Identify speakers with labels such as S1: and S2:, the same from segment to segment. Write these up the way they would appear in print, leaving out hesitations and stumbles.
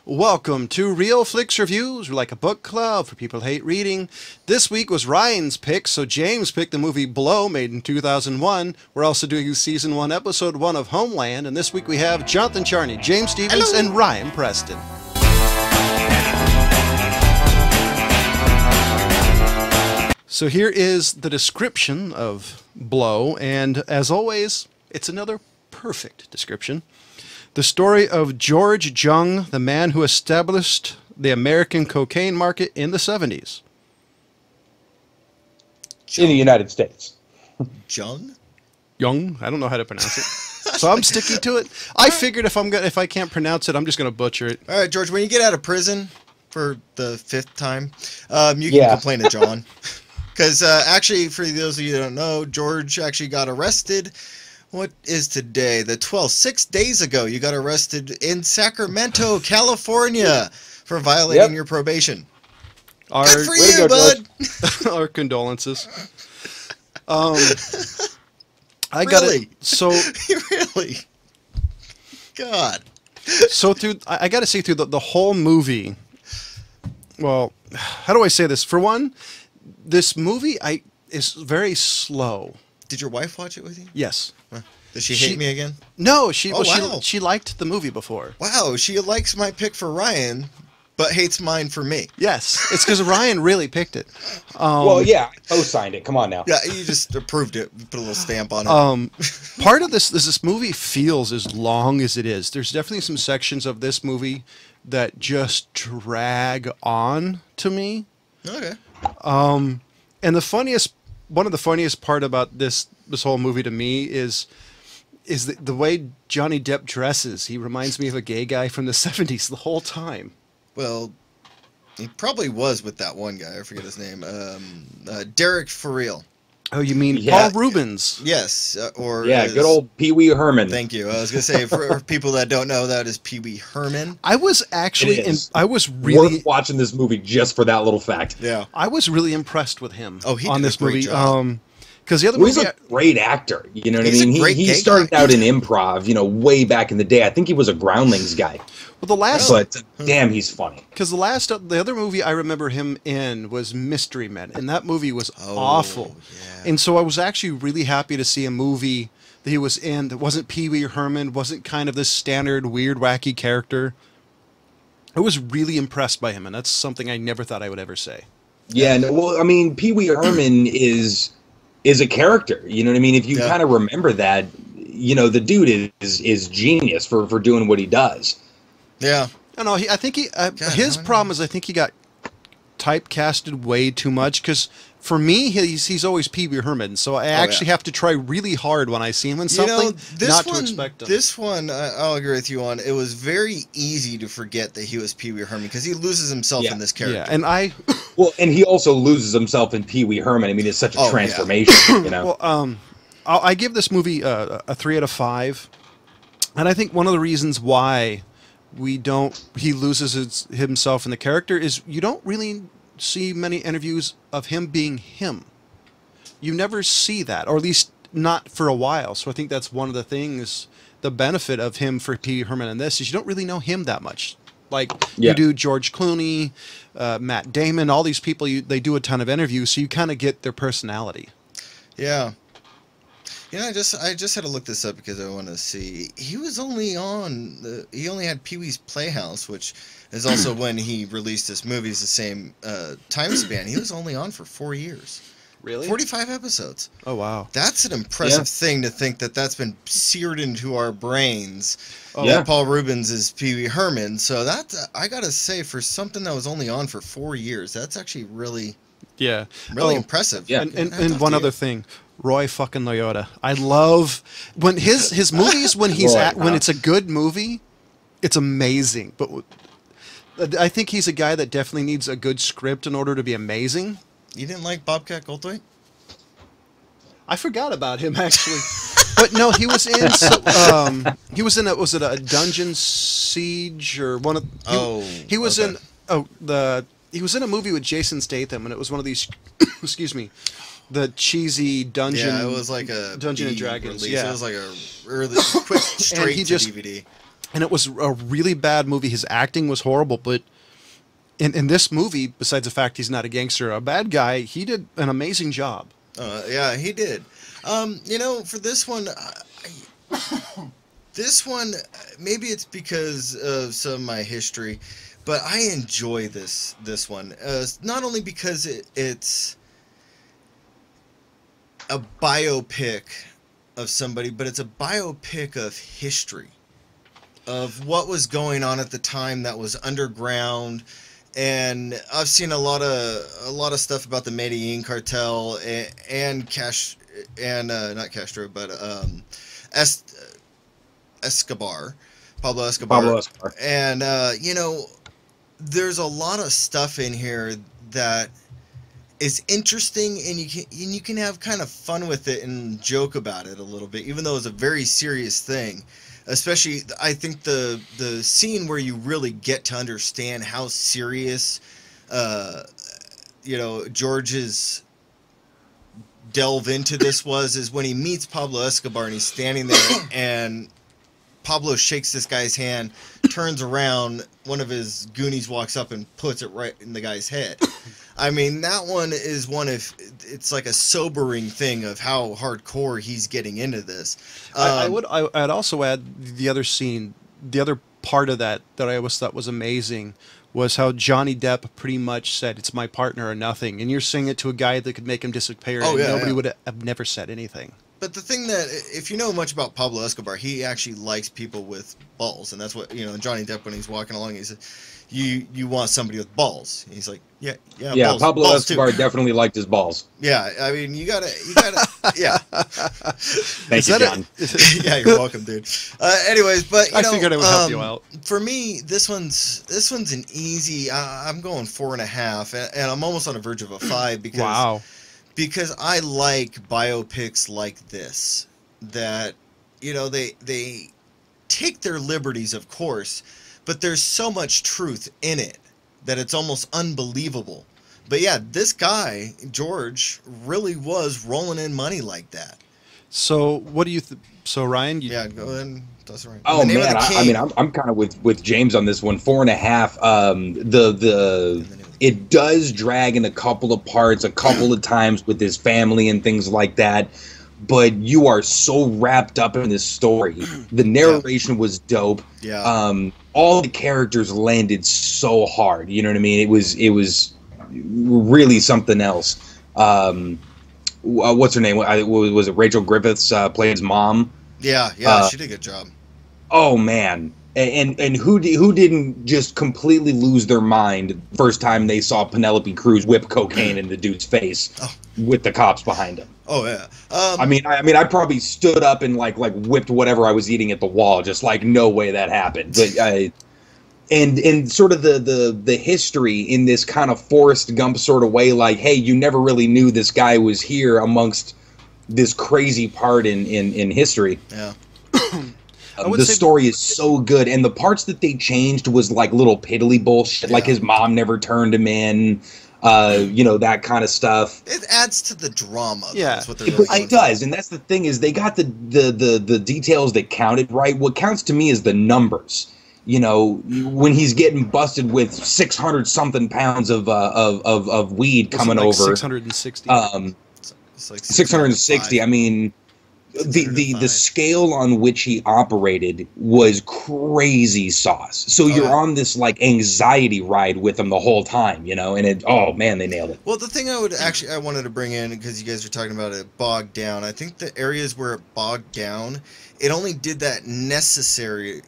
S1: Welcome to Real Flix Reviews. We're like a book club for people who hate reading. This week was Ryan's pick, so James picked the movie Blow, made in 2001. We're also doing Season 1, Episode 1 of Homeland, and this week we have Jonathan Charney, James Stevens, and Ryan Preston. So here is the description of Blow, and as always, it's another perfect description. The story of George Jung, the man who established the American cocaine market in the 70s.
S2: In the United States.
S3: Jung?
S1: Jung? I don't know how to pronounce it. So I'm sticking to it. I figured if I can't pronounce it, I'm just going to butcher it.
S3: All right, George, when you get out of prison for the 5th time, you can complain to John. Because actually, for those of you that don't know, George actually got arrested. What is today? The 12th. 6 days ago, you got arrested in Sacramento, California, for violating your probation. Good for you, bud.
S1: Our condolences. I
S3: Really?
S1: got it. So
S3: Really? God.
S1: so I got to say through the whole movie. Well, how do I say this? For one, this movie is very slow.
S3: Did your wife watch it with you?
S1: Yes.
S3: Does she hate me again?
S1: No,
S3: wow.
S1: she liked the movie before.
S3: Wow, she likes my pick for Ryan, but hates mine for me.
S1: Yes, it's because Ryan really picked it.
S2: Well, yeah, I co-signed it. Come on now.
S3: Yeah, you just approved it. Put a little stamp on it.
S1: Part of this movie feels as long as it is. There's definitely some sections of this movie that just drag on to me.
S3: Okay.
S1: And one of the funniest part about this whole movie to me is the way Johnny Depp dresses. He reminds me of a gay guy from the 70s the whole time.
S3: Well, he probably was with that one guy. I forget his name. Derek for real.
S1: Oh, you mean Paul Rubens?
S3: Yes.
S2: Good old Pee Wee Herman.
S3: Thank you. I was going to say, for people that don't know, that is Pee Wee Herman.
S1: I was actually, I was
S2: really worth watching this movie just for that little fact.
S3: Yeah.
S1: I was really impressed with him
S3: on
S1: this
S3: movie.
S1: Because the other movie,
S2: he's a great actor. You know what I
S3: He's a
S2: mean?
S3: great
S2: He
S3: gay
S2: started
S3: guy.
S2: out in improv, way back in the day. I think he was a Groundlings guy.
S1: well,
S2: But damn, he's funny.
S1: because the other movie I remember him in was Mystery Men, and that movie was awful.
S3: Yeah.
S1: And so I was actually really happy to see a movie that he was in that wasn't Pee Wee Herman, wasn't kind of this standard weird wacky character. I was really impressed by him, and that's something I never thought I would ever say.
S2: Yeah, no, well, I mean, Pee Wee Herman is a character. You know what I mean? If you kind of remember that, the dude is genius for doing what he does.
S3: Yeah.
S1: No, I think his problem is I think he got typecasted way too much, because for me he's always Pee Wee Herman, so I actually have to try really hard when I see him in something not to expect him.
S3: This one, I'll agree with you on. It was very easy to forget that he was Pee Wee Herman because he loses himself in this character.
S1: Yeah, and
S2: and he also loses himself in Pee Wee Herman. I mean, it's such a transformation.
S1: Well, I give this movie a 3 out of 5, and I think one of the reasons why he loses himself in the character is you don't really see many interviews of him being him. You never see that, or at least not for a while. So I think that's one of the things, the benefit of him for Pee Wee Herman in this is you don't really know him that much. Like you do George Clooney, Matt Damon, all these people. They do a ton of interviews, so you kind of get their personality.
S3: Yeah. I just had to look this up because I want to see. He was only on he only had Pee-wee's Playhouse, which is also when he released his movies the same time span. He was only on for 4 years.
S1: Really?
S3: 45 episodes.
S1: Oh, wow.
S3: That's an impressive thing to think that's been seared into our brains.
S2: Yeah.
S3: Paul Rubens is Pee Wee Herman. So I got to say, for something that was only on for 4 years, that's actually really impressive.
S2: Yeah.
S1: And one other thing. Roy fucking Liotta. I love when his movies when when it's a good movie, it's amazing. But I think he's a guy that definitely needs a good script in order to be amazing.
S3: You didn't like Bobcat Goldthwait?
S1: I forgot about him actually. But no, he was in was it a Dungeon Siege or one of he was in he was in a movie with Jason Statham, and it was one of these excuse me, the cheesy dungeon.
S3: Yeah, it was like a
S1: Dungeon and Dragons.
S3: Release.
S1: Yeah,
S3: it was like a really quick straight to DVD.
S1: and it was a really bad movie. His acting was horrible, but in this movie, besides the fact he's not a gangster, a bad guy, he did an amazing job.
S3: Yeah, he did. You know, for this one, this one, maybe it's because of some of my history, but I enjoy this one. Not only because it's a biopic of somebody, but it's a biopic of history, of what was going on at the time that was underground. And I've seen a lot of stuff about the Medellin cartel and not Castro, but Escobar, Pablo Escobar. And you know, there's a lot of stuff in here that is interesting, and you can have kind of fun with it and joke about it a little bit, even though it's a very serious thing. Especially, I think the scene where you really get to understand how serious, you know, George's delve into this is when he meets Pablo Escobar and he's standing there and Pablo shakes this guy's hand, turns around, one of his goonies walks up and puts it right in the guy's head. I mean, that one is one of, it's like a sobering thing of how hardcore he's getting into this.
S1: I'd also add the other scene, the other part of that I always thought was amazing was how Johnny Depp pretty much said, "It's my partner or nothing." And you're saying it to a guy that could make him disappear, and nobody would have never said anything.
S3: But the thing that, if you know much about Pablo Escobar, he actually likes people with balls. And that's what, you know, Johnny Depp, when he's walking along, he said, you want somebody with balls. And he's like, yeah, balls,
S2: Pablo
S3: balls
S2: Escobar
S3: too.
S2: definitely liked his balls.
S3: Yeah, I mean, you gotta, yeah.
S2: Thank you, John.
S3: Yeah, you're welcome, dude. Anyways, but you know,
S1: I figured I would help you out.
S3: For me, this one's an easy. I'm going 4.5, and I'm almost on the verge of a 5 because.
S1: Wow.
S3: Because I like biopics like this, that, you know, they take their liberties, of course, but there's so much truth in it that it's almost unbelievable. But yeah, this guy, George, really was rolling in money like that. So
S1: what do you so Ryan?
S3: Yeah, go ahead and that's right.
S2: Oh man, I mean, I'm kind of with James on this one. 4.5. It does drag in a couple of parts, a couple of times with his family and things like that. But you are so wrapped up in this story. The narration was dope.
S3: Yeah.
S2: All the characters landed so hard. You know what I mean? It was really something else. What's her name? Was it Rachel Griffiths played his mom?
S3: Yeah, she did a good job.
S2: Oh man. And who didn't just completely lose their mind the first time they saw Penelope Cruz whip cocaine in the dude's face with the cops behind him?
S3: Oh yeah.
S2: I mean, I probably stood up and like whipped whatever I was eating at the wall, just like no way that happened. But and sort of the history in this kind of Forrest Gump sort of way, like, hey, you never really knew this guy was here amongst this crazy part in history.
S3: Yeah.
S2: The story is so good, and the parts that they changed was like little piddly bullshit, like his mom never turned him in, you know, that kind of stuff.
S3: It adds to the drama.
S1: Yeah,
S3: that's what they're really
S2: it does, and that's the thing is they got the details that counted right. What counts to me is the numbers. You know, when he's getting busted with 600 something pounds of weed coming over,
S1: 660.
S3: It's like
S2: 660. I mean. The scale on which he operated was crazy sauce. So you're on this like anxiety ride with him the whole time, you know, and they nailed it.
S3: Well, the thing I wanted to bring in, because you guys are talking about it bogged down, I think the areas where it bogged down, it only did that necessary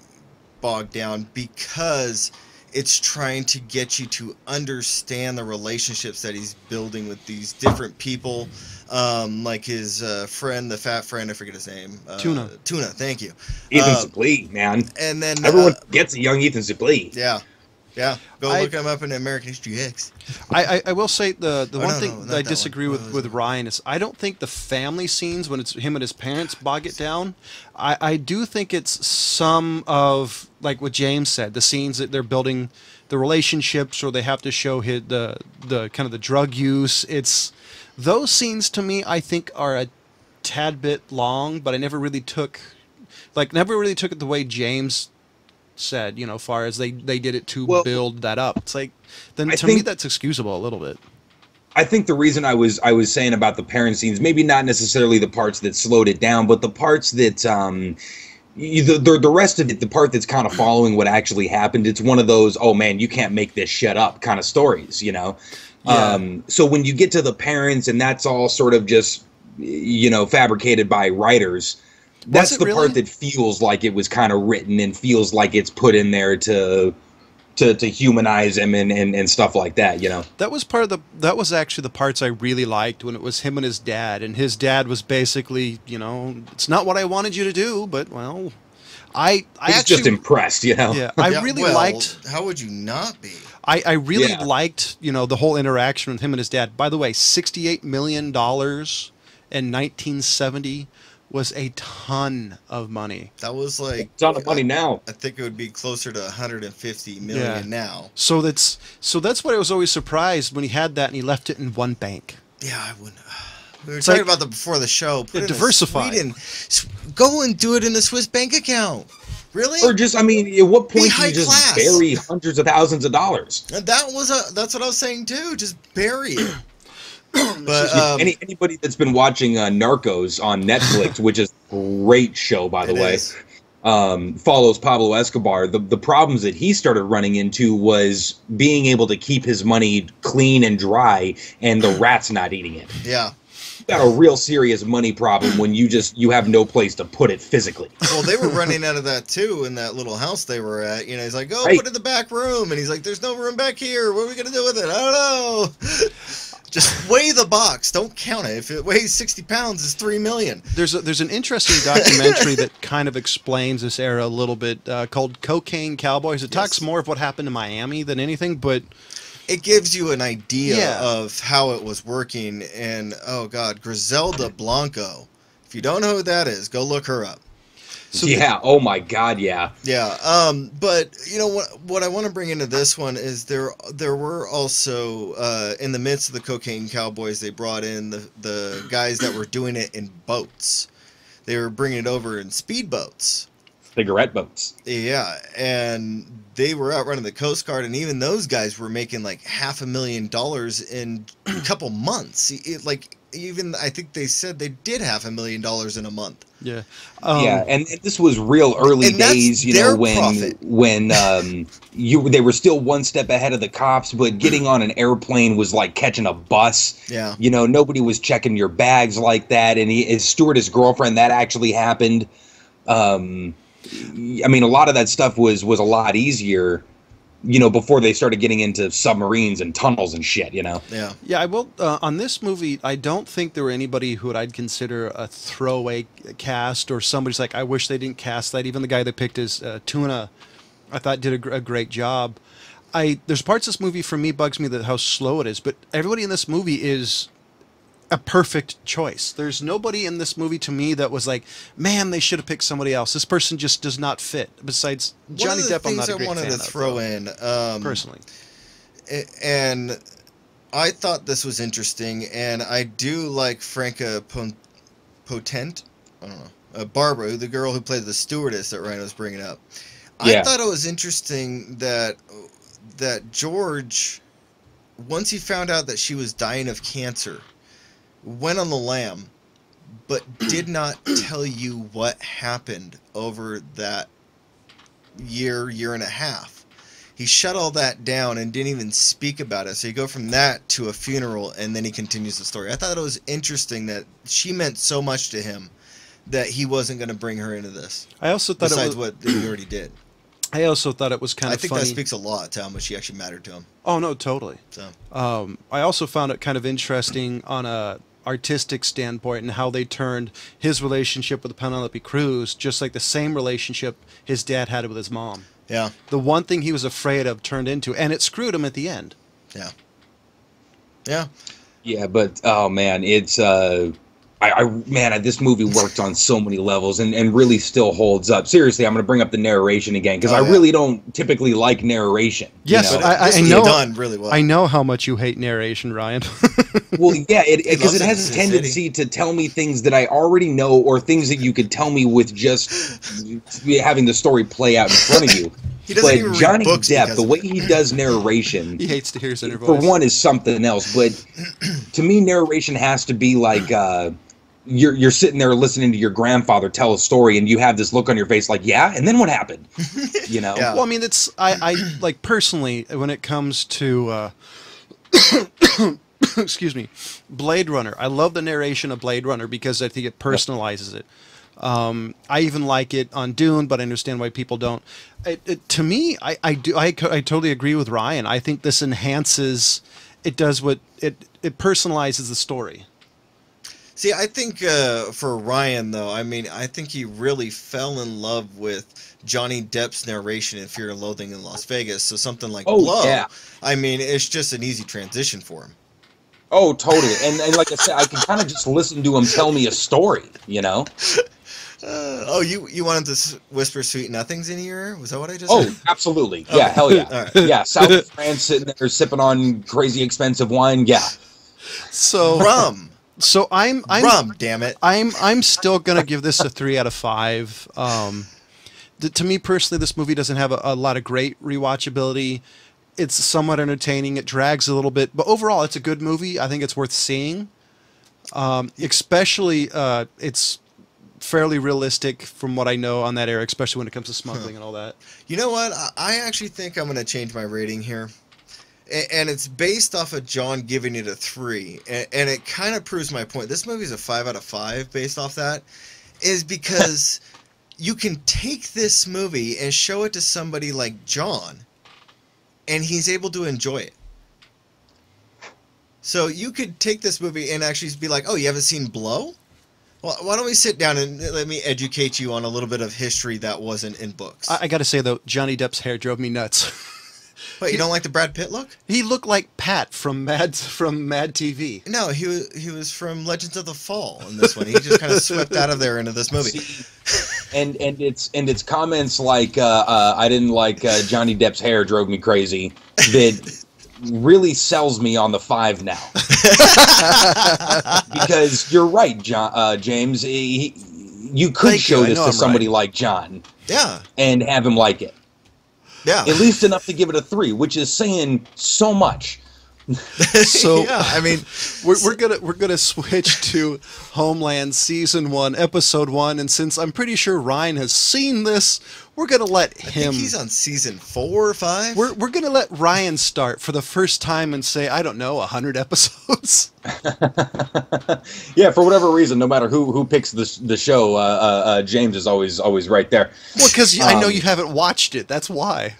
S3: bogged down because it's trying to get you to understand the relationships that he's building with these different people. Like his friend, the fat friend, I forget his name.
S1: Tuna,
S3: thank you.
S2: Ethan Suplee, man.
S3: And then
S2: everyone gets a young Ethan Suplee.
S3: Yeah. Go look him up in American History X.
S1: I will say the one thing that I disagree with Ryan is I don't think the family scenes when it's him and his parents bog it down. I do think it's some of, like what James said, the scenes that they're building, the relationships, or they have to show the kind of the drug use. It's those scenes to me I think are a tad bit long, but I never really took it the way James said, you know, far as they did it to
S2: Well,
S1: build that up. It's like, then
S2: I
S1: to me
S2: think-
S1: that's excusable a little bit.
S2: I think the reason I was saying about the parent scenes, maybe not necessarily the parts that slowed it down, but the parts that the rest of it, the part that's kind of following what actually happened, it's one of those, oh man, you can't make this shit up kind of stories, you know.
S1: Yeah.
S2: So when you get to the parents and that's all sort of just, you know, fabricated by writers, that's the part that feels like it was kind of written and feels like it's put in there to humanize him and stuff like that, you know.
S1: That was actually the parts I really liked, when it was him and his dad was basically, you know, it's not what I wanted you to do, but well, I
S2: He's
S1: actually
S2: just impressed, you know.
S1: Yeah, I really liked.
S3: How would you not be?
S1: I really liked, you know, the whole interaction with him and his dad. By the way, $68 million in 1970 was a ton of money.
S3: That was like
S2: a ton of money now.
S3: I think it would be closer to 150 million now.
S1: So that's what I was always surprised when he had that and he left it in one bank.
S3: Yeah, I wouldn't. We were talking about that before the show. Put it
S1: diversify.
S3: Go and do it in a Swiss bank account. Really?
S2: Or just, I mean, at what point do you just
S3: class.
S2: bury hundreds of thousands of dollars?
S3: And that's what I was saying too. Just bury it. But
S2: anybody that's been watching Narcos on Netflix, which is a great show, by the way, follows Pablo Escobar. The problems that he started running into was being able to keep his money clean and dry, and the rats not eating it.
S3: Yeah.
S2: You got a real serious money problem when you have no place to put it physically.
S3: Well, they were running out of that too in that little house they were at. You know, he's like, "Oh,
S2: Right.
S3: put it in the back room," and he's like, "There's no room back here. What are we gonna do with it? I don't know." Just weigh the box. Don't count it. If it weighs 60 pounds, it's $3 million.
S1: There's an interesting documentary that kind of explains this era a little bit, called Cocaine Cowboys. It talks more of what happened in Miami than anything, but
S3: it gives you an idea of how it was working. And oh god, Griselda Blanco. If you don't know who that is, go look her up.
S2: So oh my god, yeah.
S3: Yeah, but you know what I want to bring into this one is there were also in the midst of the Cocaine Cowboys, they brought in the guys that were doing it in boats. They were bringing it over in speedboats.
S2: Cigarette boats.
S3: Yeah, and they were out running the Coast Guard, and even those guys were making like $500,000 in a couple months. Even I think they said they did $500,000 in a month.
S1: Yeah,
S2: and this was real early days, you know, when they were still one step ahead of the cops, but getting on an airplane was like catching a bus. Yeah, you know, nobody was checking your bags like that, and his stewardess girlfriend, that actually happened. I mean, a lot of that stuff was a lot easier, you know, before they started getting into submarines and tunnels and shit, you know?
S3: Yeah.
S1: Yeah, I will. On this movie, I don't think there were anybody who I'd consider a throwaway cast, or somebody's like, I wish they didn't cast that. Even the guy that picked his Tuna, I thought did a great job. There's parts of this movie, for me, bugs me that how slow it is, but everybody in this movie is a perfect choice. There's nobody in this movie to me that was like, man, they should have picked somebody else. This person just does not fit. Besides Johnny Depp, I'm not a great fan of.
S3: One of the things I wanted to throw in,
S1: personally,
S3: and I thought this was interesting, and I do like Franca Potent. I don't know, Barbara, the girl who played the stewardess that Ryan was bringing up. I thought it was interesting that George, once he found out that she was dying of cancer, went on the lam, but did not tell you what happened over that year and a half. He shut all that down and didn't even speak about it. So you go from that to a funeral, and then he continues the story. I thought it was interesting that she meant so much to him that he wasn't going to bring her into this.
S1: I also thought
S3: besides what he already did.
S1: I also thought it was kind of funny.
S3: I think that speaks a lot to how much she actually mattered to him.
S1: Oh, no, totally.
S3: So,
S1: I also found it kind of interesting on a artistic standpoint and how they turned his relationship with Penelope Cruz just like the same relationship his dad had with his mom.
S3: Yeah.
S1: The one thing he was afraid of turned into, and it screwed him at the end.
S3: Yeah. Yeah.
S2: Yeah, but oh man, it's Man, this movie worked on so many levels and really still holds up. Seriously, I'm going to bring up the narration again because I really don't typically like narration.
S1: Yes,
S2: you know?
S1: I know.
S3: Done really well.
S1: I know how much you hate narration, Ryan.
S2: Well, yeah, because it has a tendency to tell me things that I already know or things that you could tell me with just having the story play out in front of you. But Johnny Depp, the way he does narration,
S1: he hates to hear his inner voice.
S2: For one, is something else. But to me, narration has to be like you're sitting there listening to your grandfather tell a story, and you have this look on your face, like, yeah, and then what happened? You know.
S1: Yeah. Well, I mean, I like personally when it comes to excuse me, Blade Runner. I love the narration of Blade Runner because I think it personalizes it. I even like it on Dune, but I understand why people don't. To me, I totally agree with Ryan. I think this enhances. It does what it personalizes the story.
S3: See, I think for Ryan though, I mean, I think he really fell in love with Johnny Depp's narration in Fear and Loathing in Las Vegas. So something like Blow, yeah. I mean, it's just an easy transition for him.
S2: Oh, totally. And like I said, I can kind of just listen to him tell me a story, you know?
S3: You wanted to whisper sweet nothings in your ear? Was that what I just said?
S2: Oh, absolutely. Yeah, hell yeah. Right. Yeah, South of France sitting there sipping on crazy expensive wine. Yeah.
S1: So
S3: rum.
S1: So I'm
S3: rum, damn it.
S1: I'm still gonna give this a 3 out of 5. To me personally, this movie doesn't have a lot of great rewatchability. It's somewhat entertaining. It drags a little bit, but overall, it's a good movie. I think it's worth seeing. Especially, it's fairly realistic from what I know on that era, especially when it comes to smuggling and all that.
S3: You know what? I actually think I'm gonna change my rating here. And it's based off of John giving it a 3. And it kind of proves my point. This movie's a 5 out of 5 based off that. Is because you can take this movie and show it to somebody like John, and he's able to enjoy it. So you could take this movie and actually be like, oh, you haven't seen Blow? Well, why don't we sit down and let me educate you on a little bit of history that wasn't in books.
S1: I got to say, though, Johnny Depp's hair drove me nuts.
S3: Wait, you don't like the Brad Pitt look?
S1: He looked like Pat from Mad TV.
S3: No, he was from Legends of the Fall in this one. He just kind of swept out of there into this movie.
S2: And it's comments like I didn't like Johnny Depp's hair drove me crazy that really sells me on the 5 now. Because you're right, James. You could show this to somebody like John.
S3: Yeah.
S2: And have him like it.
S3: Yeah.
S2: At least enough to give it a 3, which is saying so much.
S1: So
S3: yeah, I mean,
S1: we're gonna switch to Homeland Season 1, Episode 1, and since I'm pretty sure Ryan has seen this, we're gonna let him.
S3: I think he's on Season 4 or 5.
S1: We're gonna let Ryan start for the first time and say, I don't know, 100 episodes.
S2: Yeah, for whatever reason, no matter who picks the show, James is always right there.
S1: Well, because I know you haven't watched it. That's why.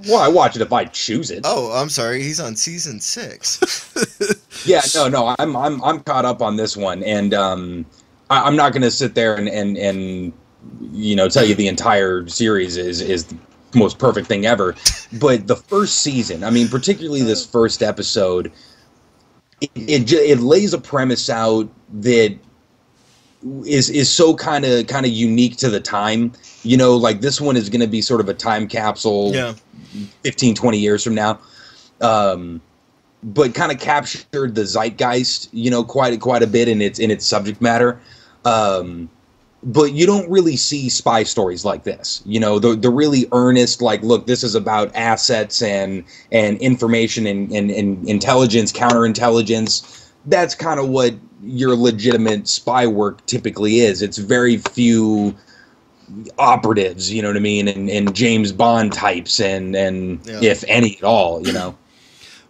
S2: Well, I watch it if I choose it.
S3: Oh, I'm sorry. He's on Season 6.
S2: Yeah, no, I'm caught up on this one, and I'm not going to sit there and you know tell you the entire series is the most perfect thing ever. But the first season, I mean, particularly this first episode, it lays a premise out that is so kind of unique to the time. You know, like this one is going to be sort of a time capsule. Yeah. 15, 20 years from now, but kind of captured the zeitgeist, you know, quite a bit in its subject matter. But you don't really see spy stories like this. You know, the really earnest, like, look, this is about assets and information and intelligence, counterintelligence. That's kind of what your legitimate spy work typically is. It's very few operatives, you know what I mean, and James Bond types, and yeah. If any at all, you know.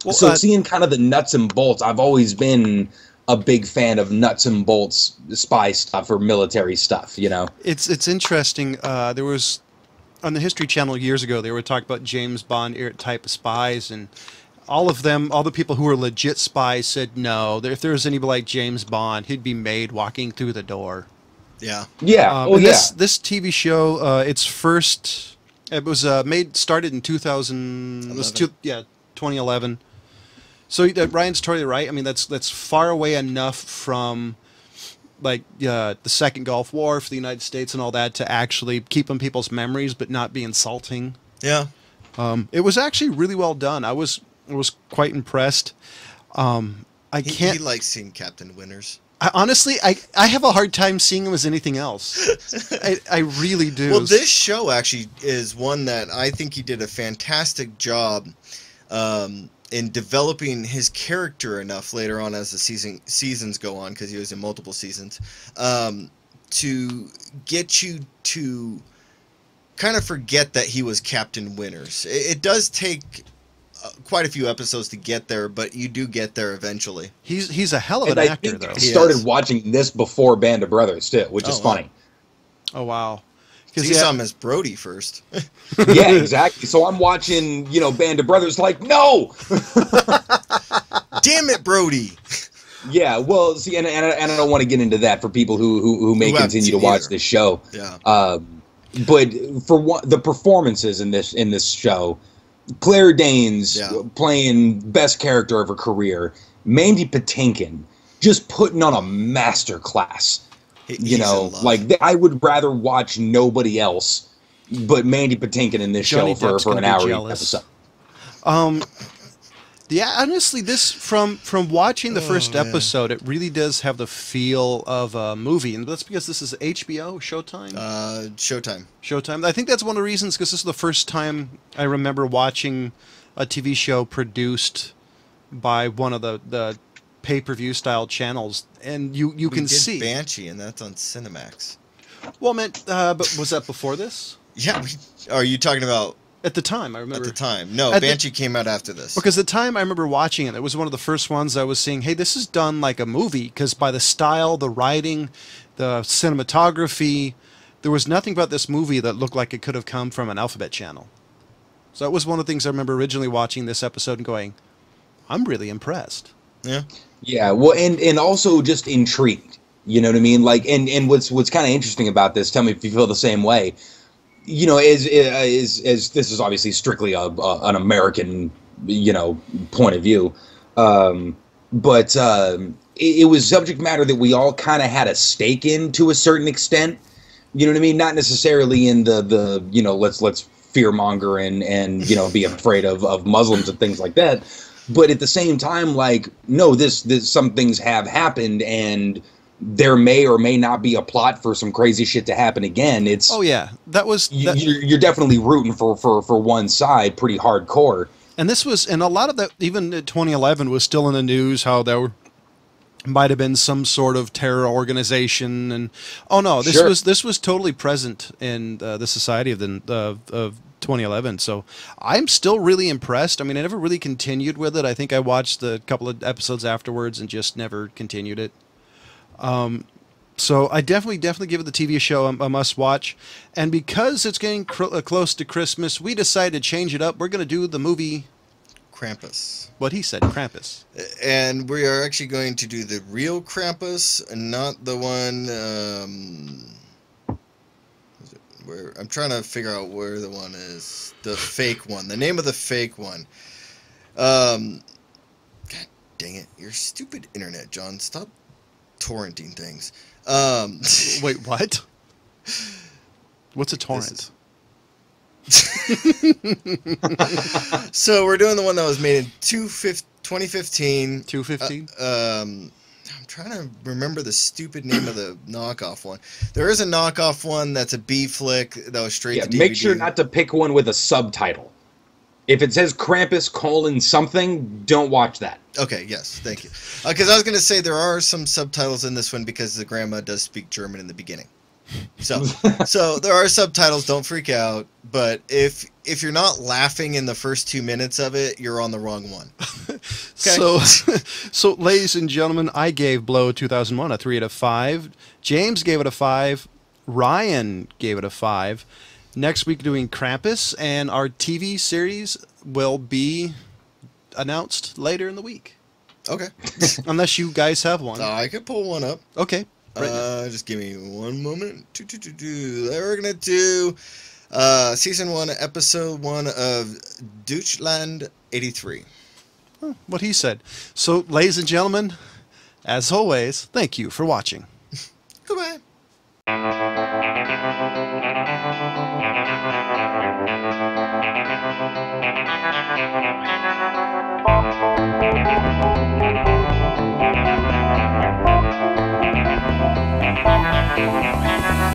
S2: Well, so seeing kind of the nuts and bolts, I've always been a big fan of nuts and bolts spy stuff or military stuff, you know.
S1: It's interesting. There was on the History Channel years ago, they were talking about James Bond type of spies, and all the people who were legit spies said no. If there was anybody like James Bond, he'd be made walking through the door.
S3: Yeah.
S2: Yeah.
S1: This TV show, started in 2011. So Ryan's totally right. I mean, that's far away enough from the Second Gulf War for the United States and all that to actually keep in people's memories but not be insulting.
S3: Yeah.
S1: It was actually really well done. I was quite impressed.
S3: He likes seeing Captain Winners.
S1: Honestly, I have a hard time seeing him as anything else. I really do.
S3: Well, this show actually is one that I think he did a fantastic job in developing his character enough later on as the seasons go on, because he was in multiple seasons, to get you to kind of forget that he was Captain Winners. It does take quite a few episodes to get there, but you do get there eventually.
S1: He's a hell of an actor, though.
S2: I started watching this before Band of Brothers too, which is funny.
S1: Oh wow!
S3: Because you saw him as Brody first.
S2: Yeah, exactly. So I'm watching, Band of Brothers, like, no,
S3: damn it, Brody.
S2: Yeah, well, see, and I don't want to get into that for people who may continue to watch this show.
S3: Yeah.
S2: But for the performances in this show. Claire Danes playing best character of her career. Mandy Patinkin just putting on a master class. I would rather watch nobody else but Mandy Patinkin in this show for an hour episode.
S1: Yeah, honestly, this from watching the first episode, it really does have the feel of a movie, and that's because this is HBO, Showtime. Showtime. I think that's one of the reasons, because this is the first time I remember watching a TV show produced by one of the pay-per-view style channels, and you can see
S3: Banshee, and that's on Cinemax.
S1: Well, man, but was that before this?
S3: Yeah. Are you talking about?
S1: At the time, I remember.
S3: At the time. No, Banshee came out after this.
S1: Because at the time, I remember watching it. It was one of the first ones I was seeing, hey, this is done like a movie. Because by the style, the writing, the cinematography, there was nothing about this movie that looked like it could have come from an Alphabet channel. So that was one of the things I remember originally watching this episode and going, I'm really impressed.
S3: Yeah.
S2: Yeah, well, and also just intrigued. You know what I mean? Like, and what's kind of interesting about this, tell me if you feel the same way, as this is obviously strictly an American, point of view, but it was subject matter that we all kind of had a stake in to a certain extent. You know what I mean? Not necessarily in the let's fearmonger and be afraid of Muslims and things like that, but at the same time, like, no, this some things have happened, and there may or may not be a plot for some crazy shit to happen again. It's
S1: that was
S2: you're definitely rooting for one side pretty hardcore.
S1: And this was, and a lot of that, even 2011 was still in the news, how there might have been some sort of terror organization, and this was totally present in the society of 2011. So I'm still really impressed. I mean, I never really continued with it. I think I watched a couple of episodes afterwards and just never continued it. So I definitely give it the TV show a must watch. And because it's getting close to Christmas, we decided to change it up. We're going to do the movie
S3: Krampus.
S1: What he said, Krampus.
S3: And we are actually going to do the real Krampus, and not the one, where I'm trying to figure out where the one is. The fake one. The name of the fake one. God dang it. Your stupid internet, John. Stop torrenting things.
S1: Wait, what? What's a torrent?
S3: So we're doing the one that was made in 2015.
S1: 2015?
S3: I'm trying to remember the stupid name of the knockoff one. There is a knockoff one that's a B flick that was straight to DVD.
S2: Make sure not to pick one with a subtitle. If it says Krampus : something, don't watch that.
S3: Okay, yes, thank you. Because I was going to say there are some subtitles in this one because the grandma does speak German in the beginning. So there are subtitles, don't freak out. But if you're not laughing in the first 2 minutes of it, you're on the wrong one.
S1: Okay? So, ladies and gentlemen, I gave Blow 2001 a 3 out of 5. James gave it a 5. Ryan gave it a 5. Next week doing Krampus, and our TV series will be announced later in the week.
S3: Okay.
S1: Unless you guys have one.
S3: I could pull one up.
S1: Okay.
S3: Just give me one moment. We're going to do Season 1, Episode 1 of Deutschland 83.
S1: What he said. So, ladies and gentlemen, as always, thank you for watching.
S3: Goodbye.
S4: Thank you.